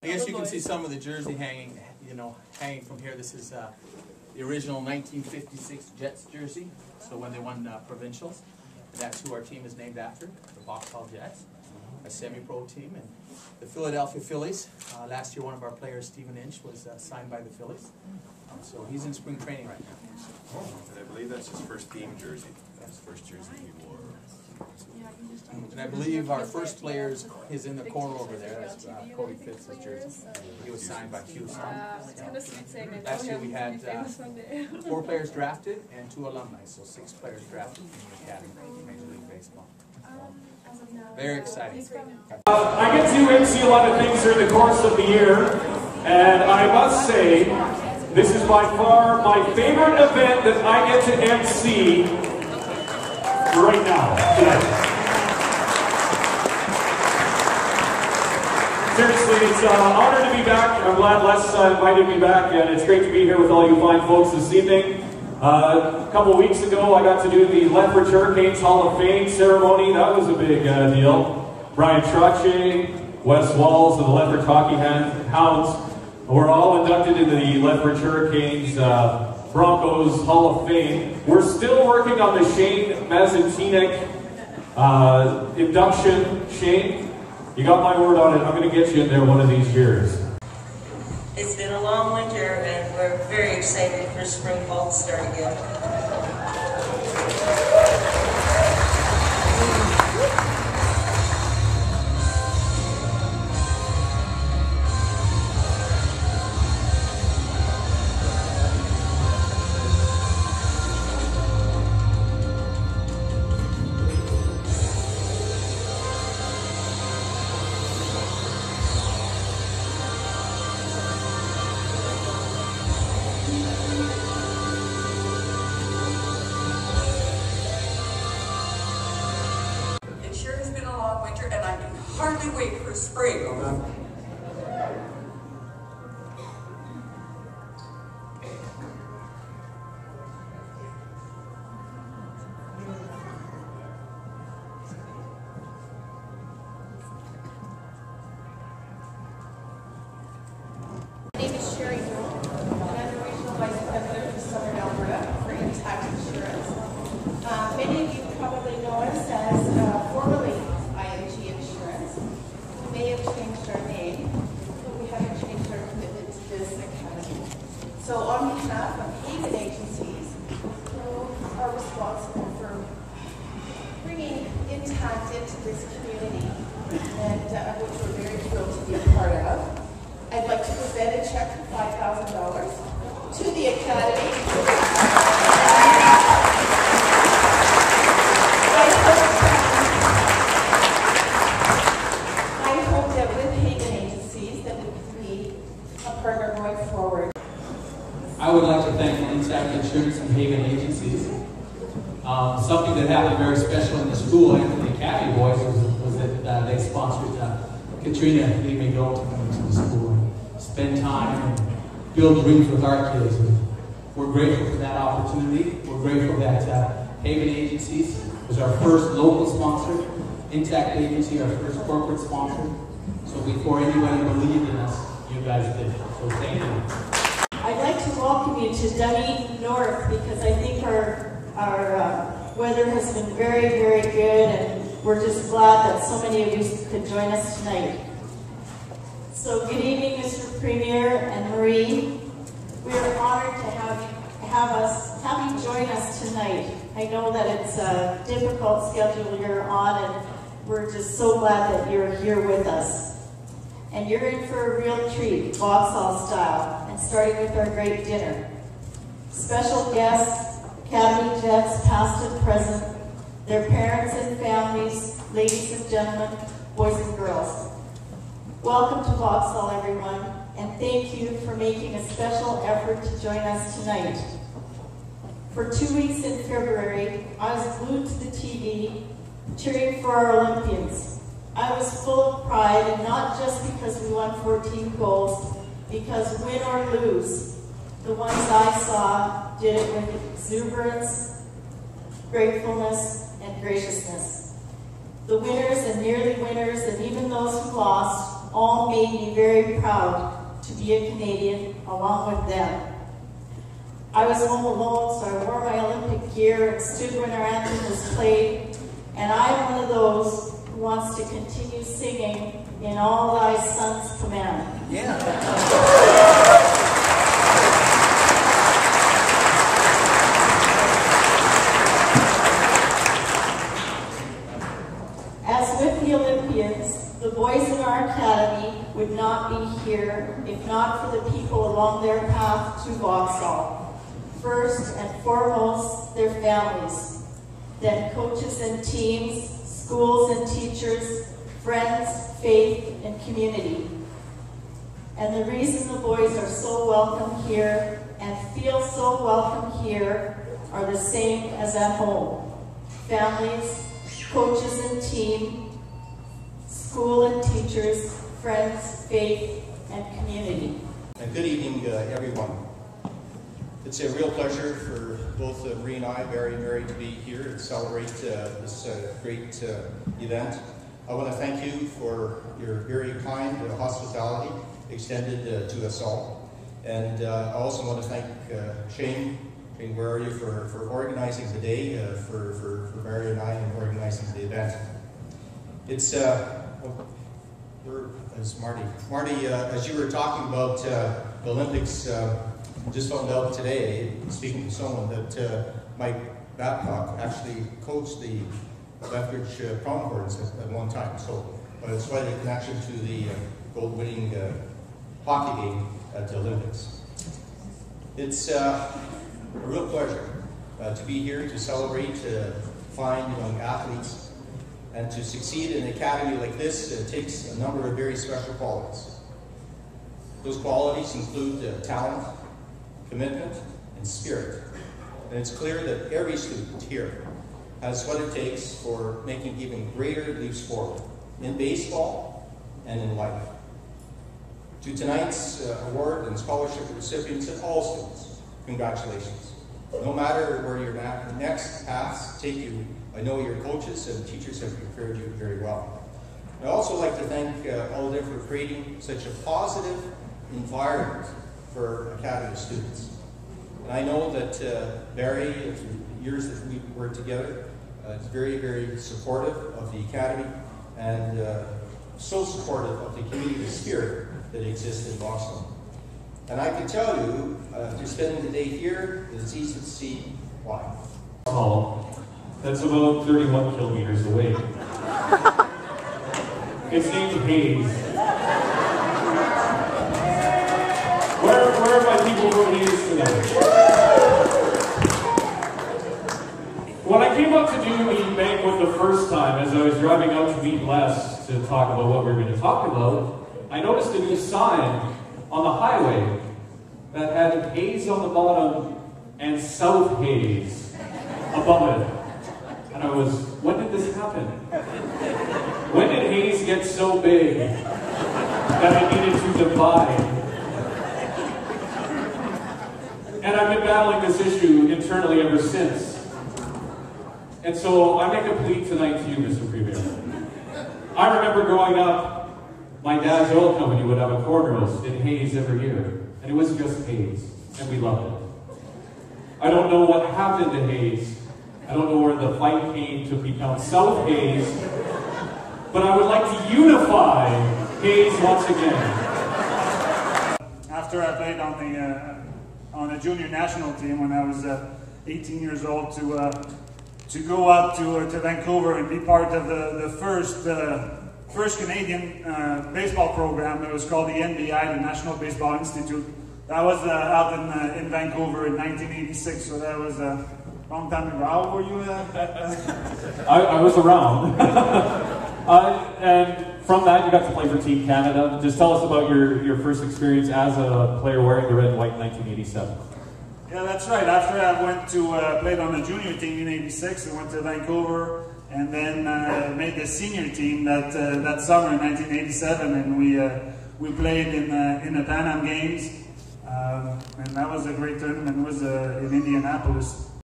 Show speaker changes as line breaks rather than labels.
I guess you can see some of the jersey hanging, hanging from here. This is the original 1956 Jets jersey. So when they won provincials, and that's who our team is named after, the Vauxhall Jets, a semi-pro team. And the Philadelphia Phillies, last year one of our players, Stephen Inch, was signed by the Phillies. So he's in spring training right now.
Oh, and I believe that's his first team jersey. That's the first jersey he wore.
And I believe our first player is in the corner over there. That's Cody Fitz' jersey. He was signed by Houston. Last year we had 4 players drafted and 2 alumni, so 6 players drafted from the Academy of Major League Baseball. Very exciting.
I get to MC a lot of things during the course of the year, and I must say, this is by far my favorite event that I get to MC right now, today. Seriously, it's an honor to be back. I'm glad Les invited me back, and it's great to be here with all you fine folks this evening. A couple weeks ago, I got to do the Lethbridge Hurricanes Hall of Fame ceremony. That was a big deal. Brian Trottier, Wes Walls, and the Lethbridge Hockey Hounds were all inducted into the Lethbridge Hurricanes Broncos Hall of Fame. We're still working on the Shane Mazatinek induction. Shane, you got my word on it. I'm going to get you in there one of these years.
It's been a long winter, and we're very excited for spring ball to start again.
Winter, and I can hardly wait for spring.
My name is Sherry Moore, and I'm the Regional Vice President for Southern Alberta for Intact Insurance. Many of you probably know us as formerly Insurance. We may have changed our name, but we haven't changed our commitment to this academy. So on behalf of Haven agencies, who are responsible for bringing Intact into this community, and which we're very thrilled to be a part of, I'd like to present a check for $5,000 to the academy.
I would like to thank Intact Insurance and Haven Agencies. Something that happened very special in the school and the Academy boys was that they sponsored Katrina Lee McDowell to come to the school and spend time and build dreams with our kids. We're grateful for that opportunity. We're grateful that Haven Agencies was our first local sponsor, Intact Agency, our first corporate sponsor. So before anybody believed in us, you guys did. So thank you.
I'd like to welcome you to Dunedin North because I think our weather has been very, very good, and we're just glad that so many of you could join us tonight. So good evening, Mr. Premier and Marie. We are honored to have you join us tonight. I know that it's a difficult schedule you're on, and we're just so glad that you're here with us. And you're in for a real treat, Vauxhall style, and starting with our great dinner. Special guests, Academy Jets, past and present, their parents and families, ladies and gentlemen, boys and girls. Welcome to Vauxhall, everyone, and thank you for making a special effort to join us tonight. For 2 weeks in February, I was glued to the TV, cheering for our Olympians. I was full of pride, and not just because we won 14 goals, because win or lose, the ones I saw did it with exuberance, gratefulness, and graciousness. The winners and nearly winners, and even those who lost, all made me very proud to be a Canadian along with them. I was home alone, so I wore my Olympic gear and stood when our anthem was played, and I'm one of those who wants to continue singing in all thy son's command.
Yeah.
As with the Olympians, the boys in our academy would not be here if not for the people along their path to Vauxhall. First and foremost, their families, then coaches and teams, schools and teachers, friends, faith, and community. And the reason the boys are so welcome here and feel so welcome here are the same as at home. Families, coaches and team, school and teachers, friends, faith, and community.
And good evening, everyone. It's a real pleasure for both Marie and I, Barry and Mary, to be here to celebrate this great event. I want to thank you for your very kind hospitality extended to us all. And I also want to thank Shane, where are you, for organizing the day, for Barry and I and organizing the event. It's, where is Marty? Marty, as you were talking about the Olympics, just found out today, speaking to someone, that Mike Babcock actually coached the Lethbridge Pronghorns at one time. So it's quite a connection to the gold-winning hockey game at the Olympics. It's a real pleasure to be here to celebrate fine young athletes, and to succeed in an academy like this takes a number of very special qualities. Those qualities include talent, commitment, and spirit. And it's clear that every student here has what it takes for making even greater leaps forward in baseball and in life. To tonight's award and scholarship recipients and all students, congratulations. No matter where your next paths take you, I know your coaches and teachers have prepared you very well. I'd also like to thank all of them for creating such a positive environment for Academy students. And I know that Barry, through the years that we worked together, is very, very supportive of the Academy, and so supportive of the community spirit that exists in Vauxhall. And I can tell you, after spending the day here, that it's easy to see why.
Vauxhall, that's about 31 kilometers away. It's named Hayes. Where are my people from Hayes tonight? When I came up to do the banquet the first time, as I was driving out to meet Les to talk about what we were going to talk about, I noticed a new sign on the highway that had Hayes on the bottom and South Hayes above it. And I was, when did this happen? When did Hayes get so big that it needed to divide? And I've been battling this issue internally ever since. And so I make a plea tonight to you, Mr. Premier. I remember growing up, my dad's oil company would have a corn roast in Hayes every year. And it was just Hayes, and we loved it. I don't know what happened to Hayes. I don't know where the fight came to become South Hayes. But I would like to unify Hayes once again.
After I played on the junior national team when I was 18 years old, to go out to Vancouver and be part of the first Canadian baseball program that was called the NBI, the National Baseball Institute. That was out in Vancouver in 1986, so that was a long time ago. How old were you?
I was around. And from that, you got to play for Team Canada. Just tell us about your first experience as a player wearing the red and white in 1987.
Yeah, that's right. After I went to played on the junior team in '86, I went to Vancouver, and then made the senior team that summer in 1987, and we played in the Pan Am Games, and that was a great tournament. It was in Indianapolis.